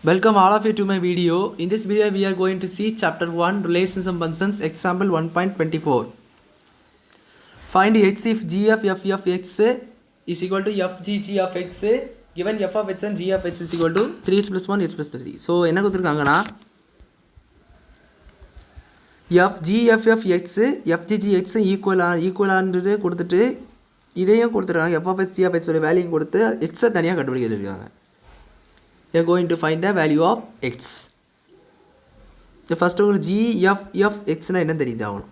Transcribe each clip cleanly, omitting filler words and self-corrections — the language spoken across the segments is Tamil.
Welcome all of you to my video. In this video we are going to see chapter 1 relations and functions example 1.24. Find x if g of f of x is equal to f g of x given f of x and g of x is equal to 3x plus 1 x plus 3. So என்ன கொடுத்துருக்காங்கன்னா f g f of x f g g x ஈக்குவலான்றது கொடுத்துட்டு இதையும் கொடுத்துருக்காங்க f of x g of x உடைய வேல்யூ கொடுத்து x தனியாக கண்டுபிடிக்க சொல்லியிருக்காங்க. We are going to find the value of x. The first one g f f x என்ன தெரிஞ்சாகணும்.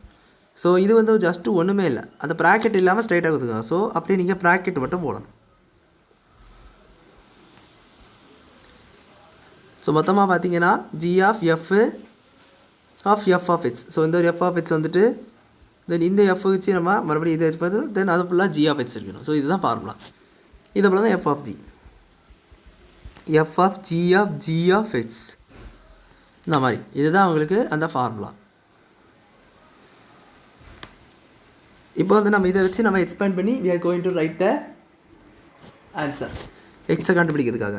ஸோ இது வந்து ஜஸ்ட் ஒன்றுமே இல்லை, அந்த ப்ராக்கெட் இல்லாமல் ஸ்ட்ரைட்டாக கொடுத்துருக்காங்க. ஸோ அப்படியே நீங்கள் ப்ராக்கெட் மட்டும் போடணும். ஸோ மொத்தமாக பார்த்தீங்கன்னா g of f of x. So இந்த ஒரு f of x வந்துட்டு தென் இந்த f வச்சு நம்ம மறுபடியும் இதை வச்சு பார்த்து தென் அது ஃபுல்லாக g of x இருக்கணும். ஸோ இதுதான் ஃபார்முலா. இதை போல தான் f of g of x இந்த மாதிரி இதுதான் உங்களுக்கு அந்த ஃபார்முலா. இப்போ வந்து நம்ம இதை வச்சு நம்ம எக்ஸ்பேண்ட் பண்ணி we are going to write the answer எக்ஸை கண்டுபிடிக்கிறதுக்காக.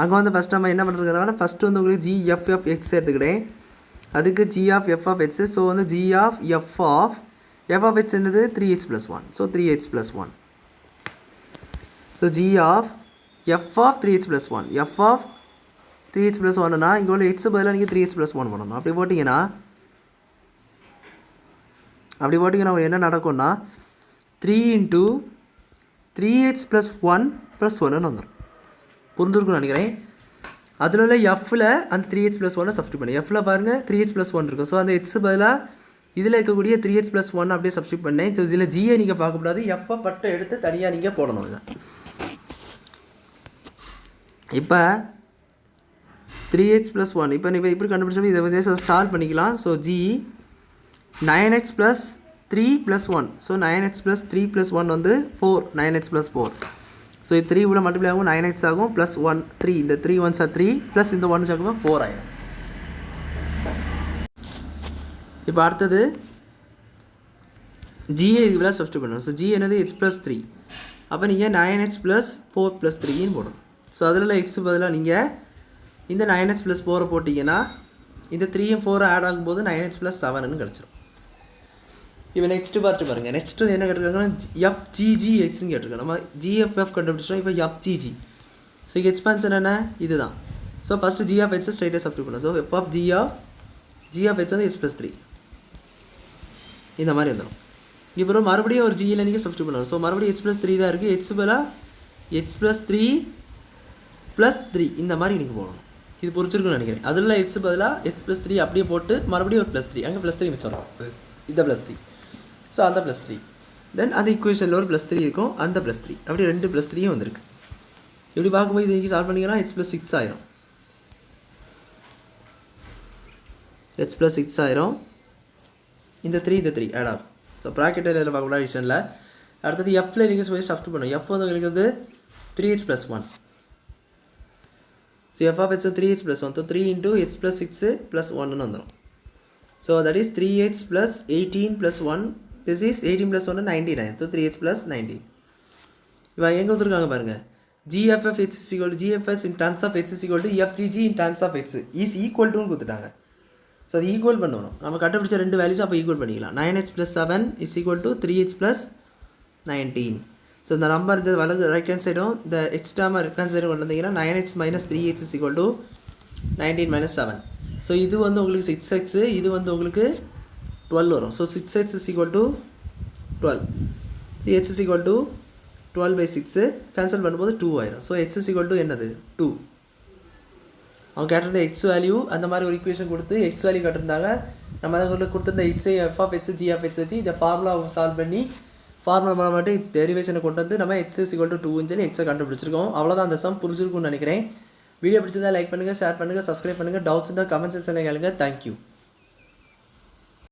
அங்கே வந்து ஃபஸ்ட் நம்ம என்ன பண்ணுறதுக்காக ஃபஸ்ட்டு வந்து உங்களுக்கு g f of x எடுத்துக்கிட்டேன், அதுக்கு g of f of x. So வந்து g of f of x என்னது 3x plus 1. So 3x plus 1. So g of f of 3x plus 1 f of 3x plus 1னா இங்கே உள்ள x பதிலாக நீங்கள் 3x plus 1 பண்ணணும். அப்படி போட்டிங்கன்னா என்ன நடக்கும்னா 3 into 3x plus 1 plus 1ன்னு வந்துடும். புரிஞ்சுருக்குன்னு நினைக்கிறேன். அதில் உள்ள எஃப்பில் அந்த 3x plus 1 சப்ஸ்டியூட் பண்ணி எஃப்பில் பாருங்கள் 3x plus 1 இருக்கும். ஸோ அந்த x பதிலாக இதில் இருக்கக்கூடிய 3x plus 1 அப்படியே சப்ஸ்டியூட் பண்ணேன். ஸோ இதில் ஜியை நீங்கள் பார்க்கக்கூடாது, எஃப்பை பட்டை எடுத்து தனியாக நீங்கள் போடணும். இதை இப்போ 3x plus 1 இப்போ நீங்கள் இப்படி கண்டுபிடிச்சோம், இதை வந்து சால்வ் பண்ணிக்கலாம். So g 9x plus 3 plus 1. So 9x plus 3 plus 1 வந்து 4 9x plus 4. ஸோ இது 3 உள்ள மல்டிப்ளை ஆகும் 9x ஆகும் ப்ளஸ் 1 3 இந்த 3 1s are 3 ப்ளஸ் இந்த 1 ஆகும் 4 ஆகும். இப்போ அடுத்தது g இதுக்குள்ள சப்ஸ்டியூட் பண்ணணும். ஸோ g என்னது x plus 3. அப்போ நீங்கள் 9x plus 4 plus 3ன்னு போடணும். ஸோ அதில் x பதிலாக நீங்கள் இந்த 9x plus 4 போட்டிங்கன்னா இந்த 3யும் 4 ஆட் ஆகும்போது 9x plus 7ன்னு கிடச்சிடும். இப்போ நெக்ஸ்ட்டு பார்த்து பாருங்கள். நெக்ஸ்ட்டு என்ன கேட்டிருக்காங்கன்னா FGGXன்னு கேட்டிருக்காங்க. நம்ம GFF கண்டுபிடிச்சோம். இப்போ FGG. ஸோ இங்கே எக்ஸ்பான்ஷன் என்ன இதுதான். So first g of x ஸ்ட்ரைட்டாக சப்ஸ்டியூட் பண்ணணும். So f of g of x வந்து x plus 3 இந்த மாதிரி வந்துடும். இப்போ மறுபடியும் ஒரு ஜியில் நீங்கள் சப்ஸ்டியூட் பண்ணணும். ஸோ மறுபடியும் x plus 3 தான் இருக்குது. x பதிலாக x plus 3 ப்ளஸ் 3 இந்த மாதிரி நீங்கள் போடணும். இது புரிச்சிருக்குன்னு நினைக்கிறேன். அதில் x பதிலாக x plus 3 அப்படியே போட்டு மறுபடியும் ஒரு +3 அங்கே +3 மிச்சம் இந்த +3. ஸோ அந்த +3 தென் அந்த ஈக்குவேஷனில் ஒரு +3 இருக்கும், அந்த +3 அப்படி 2 +3யும் வந்திருக்கு. இப்படி பார்க்கும்போது இது நீங்கள் சால்வ் பண்ணிங்கன்னா x plus 6 ஆயிரும். x plus 6 ஆயிரும். இந்த 3 ஆட் ஆகும். ஸோ ப்ராக்கெட்டில் இதில் பார்க்கக்கூடாது விஷயம்ல. அடுத்தது எஃப்பில் நீங்கள் போய் சப்ஸ்டியூட் பண்ணணும். எஃப் வந்து உங்களுக்கு வந்து 3x plus 1. So f of x is 3x plus 1. So 3 into x plus 6 plus 1 வந்துடும். So that is 3x plus 18 plus 1. This is 18 plus 1 99. So 3x plus 19. இப்போ எங்கே வந்துருக்காங்க பாருங்கள். g f of x is equal to g f x in terms of x is equal to f g g in terms of x is equal to கொடுத்துட்டாங்க. ஸோ அது ஈக்குவல் பண்ணணும். நம்ம கண்டுபிடிச்ச ரெண்டு வேல்யூஸும் அப்போ ஈக்குவல் பண்ணிக்கலாம். 9x plus 7 is equal to 3x plus 19. So இந்த நம்பர் இந்த வலது ரைட் ஹேண்ட் சைடும் இந்த எக்ஸ் டேர்மை லெஃப்ட் ஹேண்ட் சைடும் கொண்டு வந்தீங்கன்னா 9x minus 3x is equal to 19 minus 7. So இது வந்து உங்களுக்கு 6x, இது வந்து உங்களுக்கு 12 வரும். So 6x is equal to 12. x is equal to 12 by 6 cancel பண்ணும்போது 2 ஆயிடும். So x is equal to என்னது 2. அவங்க கேட்டிருந்த எக்ஸ் வேல்யூ அந்த மாதிரி ஒரு ஈக்குவேஷன் கொடுத்து எக்ஸ் வேல்யூ கேட்டிருந்தாங்க. நம்ம அதை கொடுத்துருந்த எக்ஸை f of x g of x வச்சு இந்த ஃபார்முலா சால்வ் பண்ணி ஃபார்முலா மட்டும் டெரிவேஷனை கொண்டு வந்து நம்ம x is equal to 2ன்னு சொல்லி எக்ஸை கண்டுபிடிச்சிருக்கோம். அவ்வளோதான் அந்த சம் புரிஞ்சிருக்கும்னு நினைக்கிறேன். வீடியோ பிடிச்சதா லைக் பண்ணுங்கள், ஷேர் பண்ணுங்கள், சப்ஸ்கிரைப் பண்ணுங்கள். டவுட்ஸ் இருந்தால் கமெண்ட் செக்ஷனில் கேளுங்க. தேங்க்யூ.